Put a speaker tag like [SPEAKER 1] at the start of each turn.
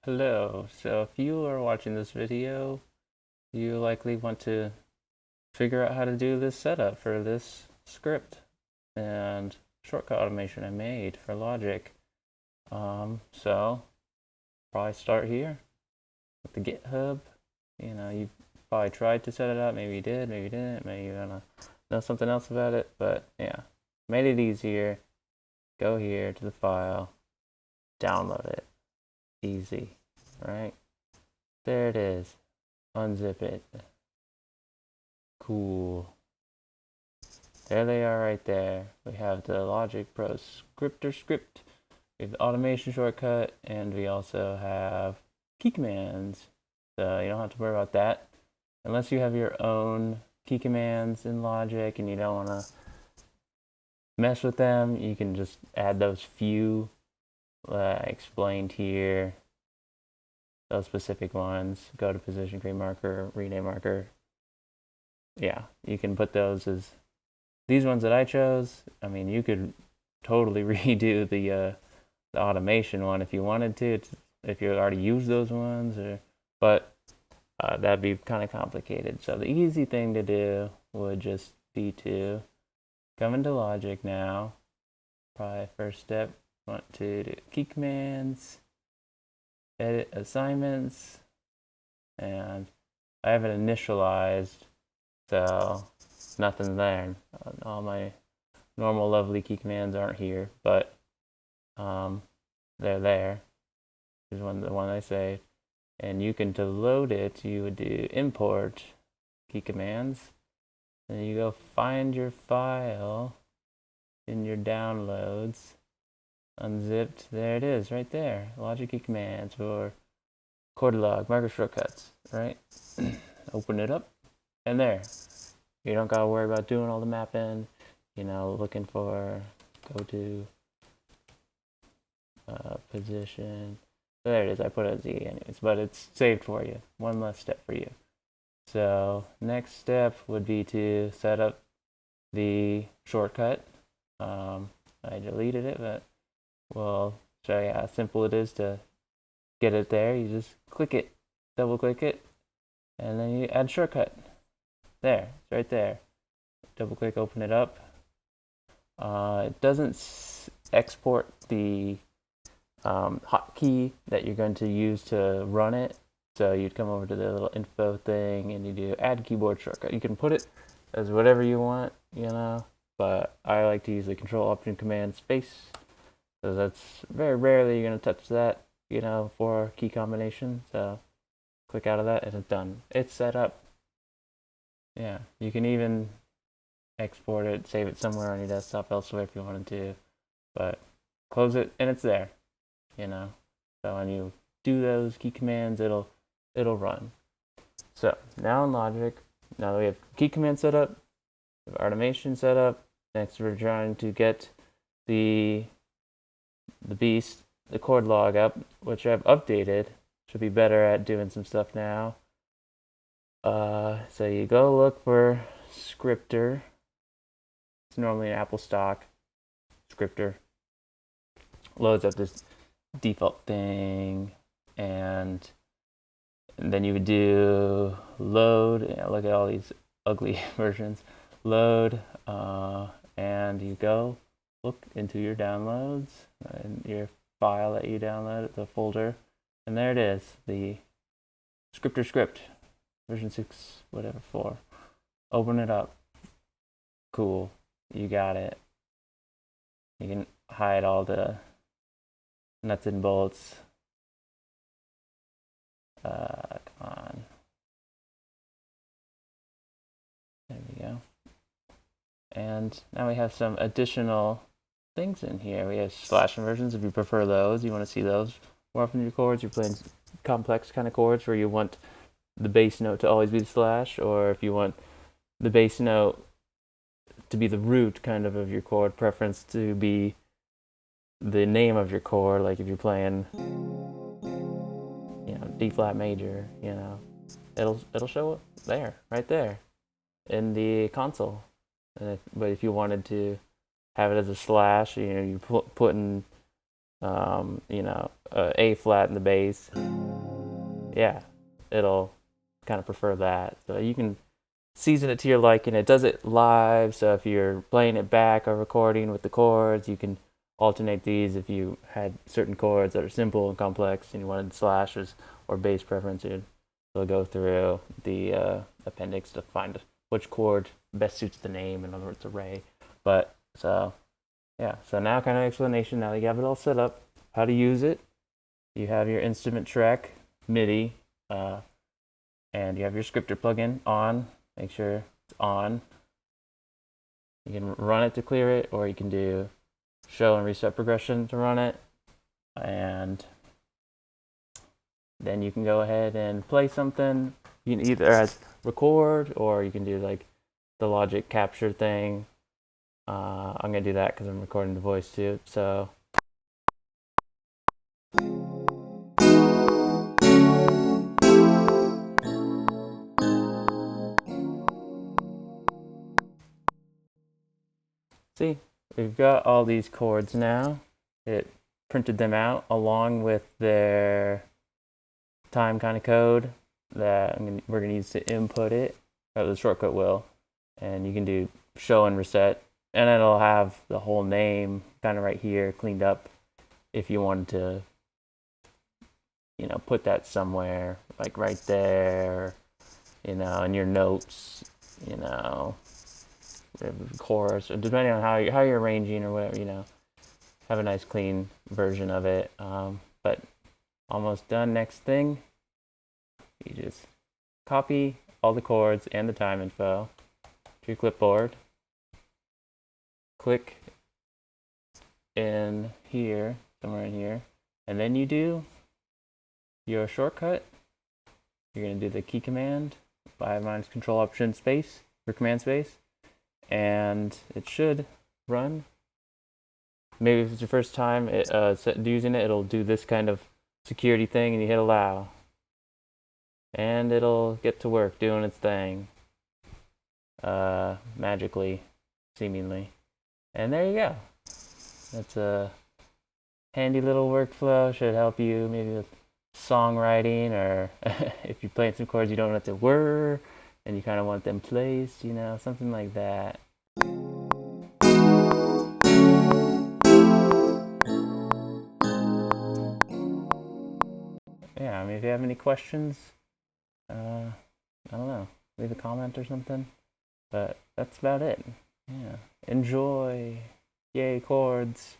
[SPEAKER 1] Hello, so if you are watching this video, you likely want to figure out how to do this setup for this script and shortcut automation I made for Logic. So probably start here with the GitHub. You probably tried to set it up, maybe you did, maybe you didn't, maybe you wanna know something else about it, but yeah, made it easier. Go here to the file, download it. Easy, right? There it is. Unzip it. Cool. There they are right there. We have the Logic Pro scripter script. We have the automation shortcut, and we also have key commands. So you don't have to worry about that. Unless you have your own key commands in Logic and you don't want to mess with them, you can just add those few explained here. Those specific ones. Go to position, create marker, rename marker. Yeah, you can put those as these ones that I chose. I mean, you could totally redo the automation one if you wanted to. If you already used those ones, but that'd be kind of complicated. So the easy thing to do would just be to come into Logic now. Probably first step, want to do key commands, edit assignments, and I have it initialized, so nothing there. All my normal lovely key commands aren't here, but they're there. Here's the one I saved. And you can, to load it, you would do import key commands. And you go find your file in your downloads. Unzipped. There it is, right there. Logic key commands for chord log, marker shortcuts, right? Open it up, and there. You don't gotta worry about doing all the mapping, looking for, go to position. There it is, I put a Z anyways, but it's saved for you. One less step for you. So next step would be to set up the shortcut. I deleted it, but we'll show you how simple it is to get it there. You just click it, double click it, and then you add shortcut. There, it's right there. Double click, open it up. It doesn't export the hotkey that you're going to use to run it. So you'd come over to the little info thing and you do add keyboard shortcut. You can put it as whatever you want, but I like to use the control option command space. So that's very rarely you're going to touch that, for key combination. So click out of that and it's done. It's set up. Yeah, you can even export it, save it somewhere on your desktop elsewhere if you wanted to, but close it and it's there, So when you do those key commands, it'll run. So now in Logic, now that we have key command set up, we have automation set up. Next, we're trying to get the beast, the chord log up, which I've updated. Should be better at doing some stuff now. So you go look for scripter. It's normally an Apple stock scripter. Loads up this default thing, and then you would do load. Look at all these ugly versions. Load, and you go look into your downloads and your file that you downloaded, the folder, and there it is, the scripter script, version 6, whatever, 4. Open it up. Cool. You got it. You can hide all the nuts and bolts. Come on. There we go. And now we have some additional things in here. We have slash inversions if you prefer those. You want to see those more often in your chords. You're playing complex kind of chords where you want the bass note to always be the slash, or if you want the bass note to be the root kind of your chord preference to be the name of your chord, like if you're playing D flat major, it'll show up there, right there in the console. But if you wanted to have it as a slash, you put in A flat in the bass, yeah, it'll kind of prefer that. So you can season it to your liking. It does it live, so if you're playing it back or recording with the chords, you can alternate these. If you had certain chords that are simple and complex and you wanted slashes or bass preferences, it'll go through the appendix to find which chord best suits the name, in other words, array. But so yeah, so now kind of explanation. Now that you have it all set up, how to use it. You have your instrument track MIDI, and you have your scripter plugin on. Make sure it's on. You can run it to clear it, or you can do show and reset progression to run it. And then you can go ahead and play something. You can either as record, or you can do like the Logic capture thing. I'm gonna do that because I'm recording the voice too. So see, we've got all these chords now. It printed them out along with their time kind of code that we're going to use to input it, or the shortcut will. And you can do show and reset, and it'll have the whole name kind of right here cleaned up if you wanted to, put that somewhere, like right there, in your notes, chorus, or depending on how you're arranging or whatever, have a nice clean version of it. But almost done. Next thing, you just copy all the chords and the time info to your clipboard. Click in here, somewhere in here, and then you do your shortcut. You're going to do the key command by minus control option space or command space, and it should run. Maybe if it's your first time using it, it'll do this kind of security thing, and you hit allow, and it'll get to work doing its thing, magically, seemingly. And there you go. That's a handy little workflow. Should help you maybe with songwriting, or if you're playing some chords you don't know what they were and you kind of want them placed, something like that. Yeah, I mean, if you have any questions, I don't know, leave a comment or something. But that's about it. Yeah. Enjoy. Yay, chords.